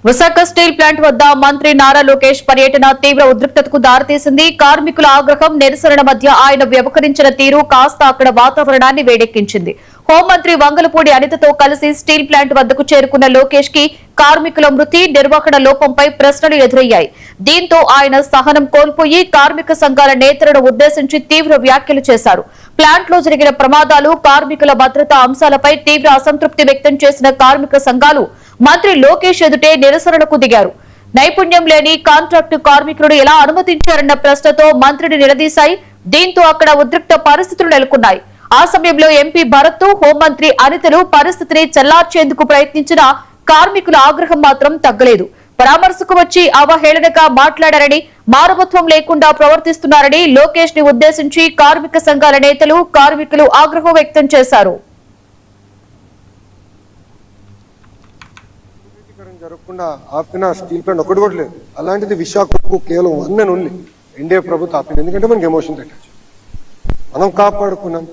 Visakha steel plant వద్ద మంత్రి నారా లోకేష్ పర్యటన తీవ్ర ఉద్రిక్తతకు దారితీసింది. కార్మికుల ఆగ్రహం, నిరసనల మధ్య ఆయన వ్యవహరించిన తీరు కాస్త అక్కడ వాతావరణాన్ని వేడెక్కించింది. హోంమంత్రి వంగలపూడి అనితతో కలిసి స్టీల్ ప్లాంట్ వద్దకు చేరుకున్న లోకేష్ కి కార్మికుల మృతి, నిర్వహణ లోపంపై ప్రశ్నలు ఎదురయ్యాయి. దీంతో ఆయన సహనం కోల్పోయి కార్మిక సంఘాల నేతలను ఉద్దేశించి తీవ్ర వ్యాఖ్యలు చేశారు. ప్లాంట్ లో జరిగిన ప్రమాదాలు, కార్మికుల భద్రతా అంశాలపై తీవ్ర అసంతృప్తి వ్యక్తం చేసిన కార్మిక సంఘాలు మంత్రి లోకేష్ ఎదుటే నిరసనలకు దిగారు. నైపుణ్యం లేని కాంట్రాక్టు కార్మికులను ఎలా అనుమతించారన్న ప్రశ్నతో మంత్రిని నిలదీశాయి. దీంతో అక్కడ ఉద్రిక్త పరిస్థితులు నెలకొన్నాయి. ఆ సమయంలో ఎంపీ భరత్, హోంమంత్రి అనితలు పరిస్థితిని చల్లార్చేందుకు ప్రయత్నించినా కార్మికుల ఆగ్రహం మాత్రం తగ్గలేదు. పరామర్శకు వచ్చి అవహేళనగా మాట్లాడారని, మానవత్వం లేకుండా ప్రవర్తిస్తున్నారని లోకేష్ ని ఉద్దేశించి కార్మిక సంఘాల నేతలు, కార్మికులు ఆగ్రహం వ్యక్తం చేశారు. జరగకుండా ఆపిన స్టీల్ ప్లాంట్ ఒకటి కూడా లేదు. అలాంటిది విశాఖకు కేవలం 1 and only ఎన్డీఏ ప్రభుత్వం ఆపింది. ఎందుకంటే మనకి ఎమోషన్ అటాచ్. మనం కాపాడుకున్నాం.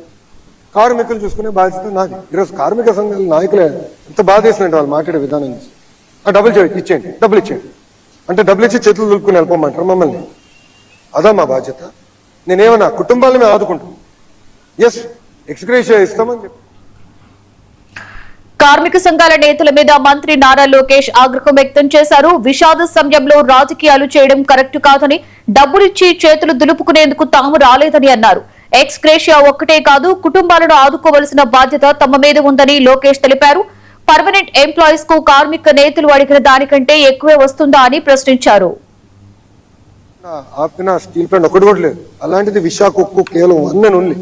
కార్మికులు చూసుకునే బాధ్యత నాది. ఈరోజు కార్మిక సంఘాల నాయకులే ఎంత బాధ చేసినట్టు వాళ్ళు మాట్లాడే విధానం చూసి, డబ్బులు ఇచ్చేయండి, డబ్బులు ఇచ్చేయండి అంటే డబ్బులు ఇచ్చి చేతులు దులుపుకుని వెళ్ళిపోమంటారు మమ్మల్ని. అదా మా బాధ్యత. నేనేమన్నా కుటుంబాలను మేము ఆదుకుంటాం. ఎస్, ఎక్స్గ్రేషియా ఇస్తామని చెప్పి కార్మిక సంఘాల నేతల మీద మంత్రి నారా లోకేష్ ఆగ్రహం వ్యక్తం చేశారు. విషాద సమయంలో రాజకీయాలు చేయడం కరెక్ట్ కాదని, డబ్బులిచ్చి చేతులు దులుపుకునేందుకు తాము రాలేదని అన్నారు. ఎక్స్గ్రేషియా ఒక్కటే కాదు, కుటుంబాలను ఆదుకోవలసిన బాధ్యత తమ మీద ఉందని లోకేష్ తెలిపారు. పర్మనెంట్ ఎంప్లాయీస్ కు కార్మిక నేతలు అడిగిన దానికంటే ఎక్కువే వస్తుందా అని ప్రశ్నించారు. ఆపిన స్టీల్ ప్లాంట్ ఒకటి కూడా లేదు. అలాంటిది విశాఖకు కేవలం 1 and only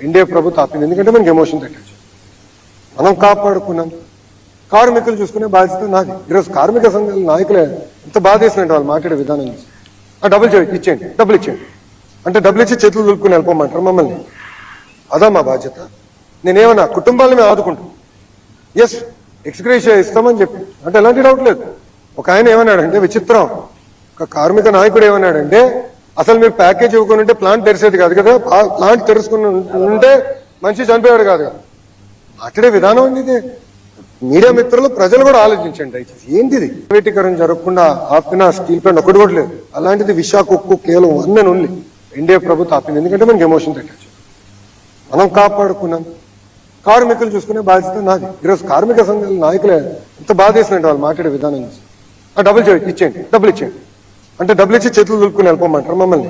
ఎన్డీఏ ప్రభుత్వం ఆపింది. ఎందుకంటే మనకి ఎమోషన్ అటాచ్. మనం కాపాడుకున్నాం. కార్మికులు చూసుకునే బాధ్యత నాది. ఈరోజు కార్మిక సంఘాల నాయకులే ఎంత బాధ చేసినట్టు వాళ్ళు మాట్లాడే విధానం చూసి, డబ్బులు ఇచ్చేయండి, డబ్బులు ఇచ్చేయండి అంటే డబ్బులు ఇచ్చి చేతులు దులుపుకుని వెళ్ళిపోమంటారు మమ్మల్ని. అదా మా బాధ్యత. నేనేమన్నా కుటుంబాలను మేము ఆదుకుంటాం. ఎస్, ఎక్స్గ్రేషియా ఇస్తామని చెప్పి అంటే ఎలాంటి డౌట్ లేదు. ఒక ఆయన ఏమన్నాడంటే, విచిత్రం, ఒక కార్మిక నాయకుడు ఏమన్నాడంటే, అసలు మీరు ప్యాకేజ్ ఇవ్వకుండా ప్లాంట్ తెరిసేది కాదు కదా, ప్లాంట్ తెరుచుకుని ఉంటే మనిషి చనిపోయాడు కాదు కదా. మాట్లాడే విధానం అండి ఇది. మీడియా మిత్రులు, ప్రజలు కూడా ఆలోచించండి దయచేసి. ఏంటిది? ప్రైవేటీకరణ జరగకుండా ఆపిన స్టీల్ ప్లాంట్ ఒకటి కూడా లేదు. అలాంటిది విశాఖకు కేవలం 1 and only ఎన్డీఏ ప్రభుత్వం ఆపింది. ఎందుకంటే మనకి ఎమోషన్ అటాచ్. మనం కాపాడుకున్నాం. కార్మికులు చూసుకునే బాధ్యత నాది. ఈరోజు కార్మిక సంఘాల నాయకులే ఎంత బాధ చేసినట్టు వాళ్ళు మాట్లాడే విధానం చూసి, డబ్బులు ఇచ్చేయండి, డబ్బులు ఇచ్చేయండి అంటే డబ్బులు ఇచ్చి చేతులు దులుపుకుని వెళ్ళిపోమంటారు మమ్మల్ని.